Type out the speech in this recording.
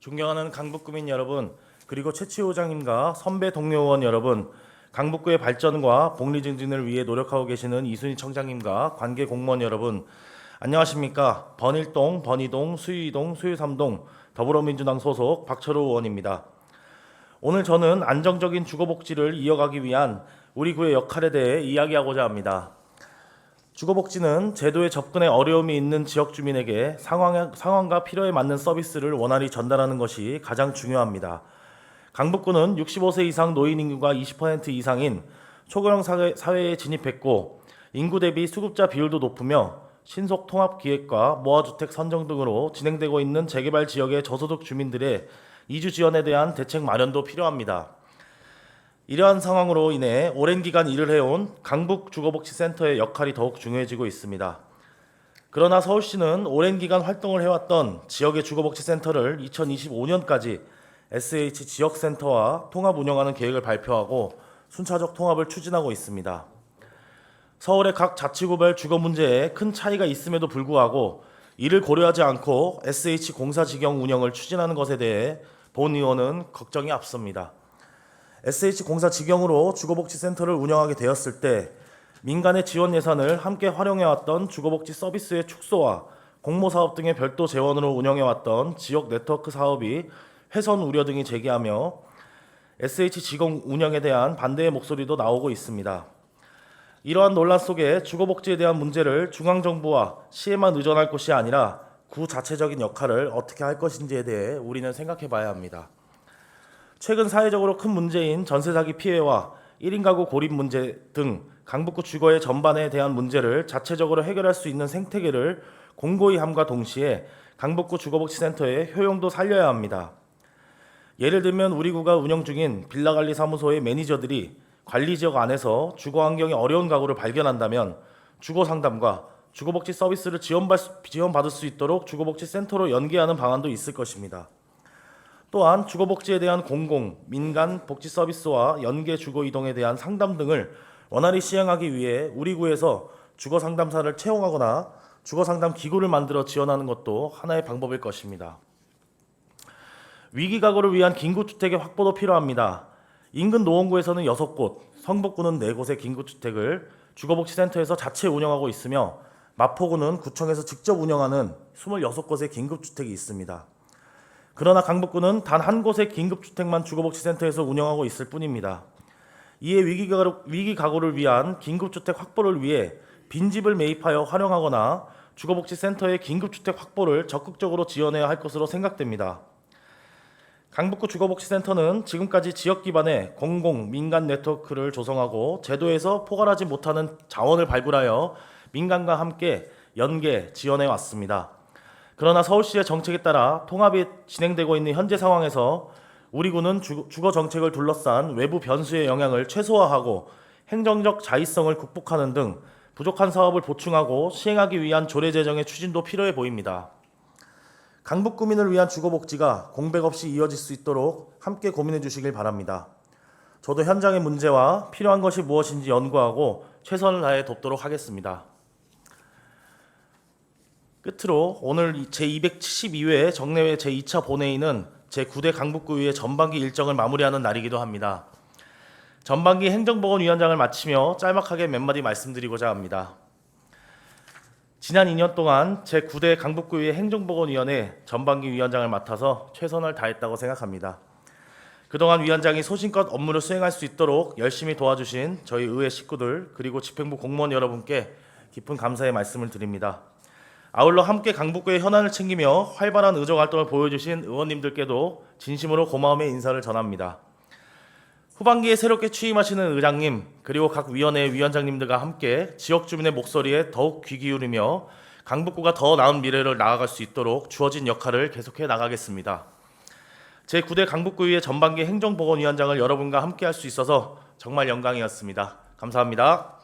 존경하는 강북구민 여러분, 그리고 최치호장님과 선배 동료 의원 여러분, 강북구의 발전과 복리 증진을 위해 노력하고 계시는 이순희 청장님과 관계 공무원 여러분, 안녕하십니까? 번일동, 번이동, 수유이동, 수유삼동 더불어민주당 소속 박철호 의원입니다. 오늘 저는 안정적인 주거복지를 이어가기 위한 우리 구의 역할에 대해 이야기하고자 합니다. 주거복지는 제도에 접근에 어려움이 있는 지역 주민에게 상황과 필요에 맞는 서비스를 원활히 전달하는 것이 가장 중요합니다. 강북구는 65세 이상 노인 인구가 20% 이상인 초고령 사회에 진입했고 인구 대비 수급자 비율도 높으며 신속 통합 기획과 모아주택 선정 등으로 진행되고 있는 재개발 지역의 저소득 주민들의 이주 지원에 대한 대책 마련도 필요합니다. 이러한 상황으로 인해 오랜 기간 일을 해온 강북주거복지센터의 역할이 더욱 중요해지고 있습니다. 그러나 서울시는 오랜 기간 활동을 해왔던 지역의 주거복지센터를 2025년까지 SH 지역센터와 통합 운영하는 계획을 발표하고 순차적 통합을 추진하고 있습니다. 서울의 각 자치구별 주거 문제에 큰 차이가 있음에도 불구하고 이를 고려하지 않고 SH 공사 직영 운영을 추진하는 것에 대해 본 의원은 걱정이 앞섭니다. SH 공사 직영으로 주거복지센터를 운영하게 되었을 때 민간의 지원 예산을 함께 활용해왔던 주거복지 서비스의 축소와 공모사업 등의 별도 재원으로 운영해왔던 지역 네트워크 사업이 훼손 우려 등이 제기하며 SH 직영 운영에 대한 반대의 목소리도 나오고 있습니다. 이러한 논란 속에 주거복지에 대한 문제를 중앙정부와 시에만 의존할 것이 아니라 구 자체적인 역할을 어떻게 할 것인지에 대해 우리는 생각해 봐야 합니다. 최근 사회적으로 큰 문제인 전세 사기 피해와 1인 가구 고립 문제 등 강북구 주거의 전반에 대한 문제를 자체적으로 해결할 수 있는 생태계를 공고히 함과 동시에 강북구 주거복지센터의 효용도 살려야 합니다. 예를 들면 우리 구가 운영 중인 빌라관리사무소의 매니저들이 관리지역 안에서 주거 환경이 어려운 가구를 발견한다면 주거상담과 주거복지 서비스를 지원받을 수 있도록 주거복지센터로 연계하는 방안도 있을 것입니다. 또한 주거복지에 대한 공공, 민간 복지 서비스와 연계 주거 이동에 대한 상담 등을 원활히 시행하기 위해 우리 구에서 주거상담사를 채용하거나 주거상담 기구를 만들어 지원하는 것도 하나의 방법일 것입니다. 위기가구를 위한 긴급주택의 확보도 필요합니다. 인근 노원구에서는 6곳, 성북구는 4곳의 긴급주택을 주거복지센터에서 자체 운영하고 있으며 마포구는 구청에서 직접 운영하는 26곳의 긴급주택이 있습니다. 그러나 강북구는 단 한 곳의 긴급주택만 주거복지센터에서 운영하고 있을 뿐입니다. 이에 위기가구를 위한 긴급주택 확보를 위해 빈집을 매입하여 활용하거나 주거복지센터의 긴급주택 확보를 적극적으로 지원해야 할 것으로 생각됩니다. 강북구 주거복지센터는 지금까지 지역 기반의 공공, 민간 네트워크를 조성하고 제도에서 포괄하지 못하는 자원을 발굴하여 민간과 함께 연계, 지원해 왔습니다. 그러나 서울시의 정책에 따라 통합이 진행되고 있는 현재 상황에서 우리 구는 주거 정책을 둘러싼 외부 변수의 영향을 최소화하고 행정적 자의성을 극복하는 등 부족한 사업을 보충하고 시행하기 위한 조례 제정의 추진도 필요해 보입니다. 강북구민을 위한 주거복지가 공백 없이 이어질 수 있도록 함께 고민해 주시길 바랍니다. 저도 현장의 문제와 필요한 것이 무엇인지 연구하고 최선을 다해 돕도록 하겠습니다. 끝으로 오늘 제272회 정례회 제2차 본회의는 제9대 강북구의회 전반기 일정을 마무리하는 날이기도 합니다. 전반기 행정보건위원장을 마치며 짤막하게 몇 마디 말씀드리고자 합니다. 지난 2년 동안 제9대 강북구의회 행정보건위원회 전반기 위원장을 맡아서 최선을 다했다고 생각합니다. 그동안 위원장이 소신껏 업무를 수행할 수 있도록 열심히 도와주신 저희 의회 식구들 그리고 집행부 공무원 여러분께 깊은 감사의 말씀을 드립니다. 아울러 함께 강북구의 현안을 챙기며 활발한 의정활동을 보여주신 의원님들께도 진심으로 고마움의 인사를 전합니다. 후반기에 새롭게 취임하시는 의장님 그리고 각 위원회 위원장님들과 함께 지역 주민의 목소리에 더욱 귀 기울이며 강북구가 더 나은 미래를 나아갈 수 있도록 주어진 역할을 계속해 나가겠습니다. 제9대 강북구의회 전반기 행정보건위원장을 여러분과 함께 할 수 있어서 정말 영광이었습니다. 감사합니다.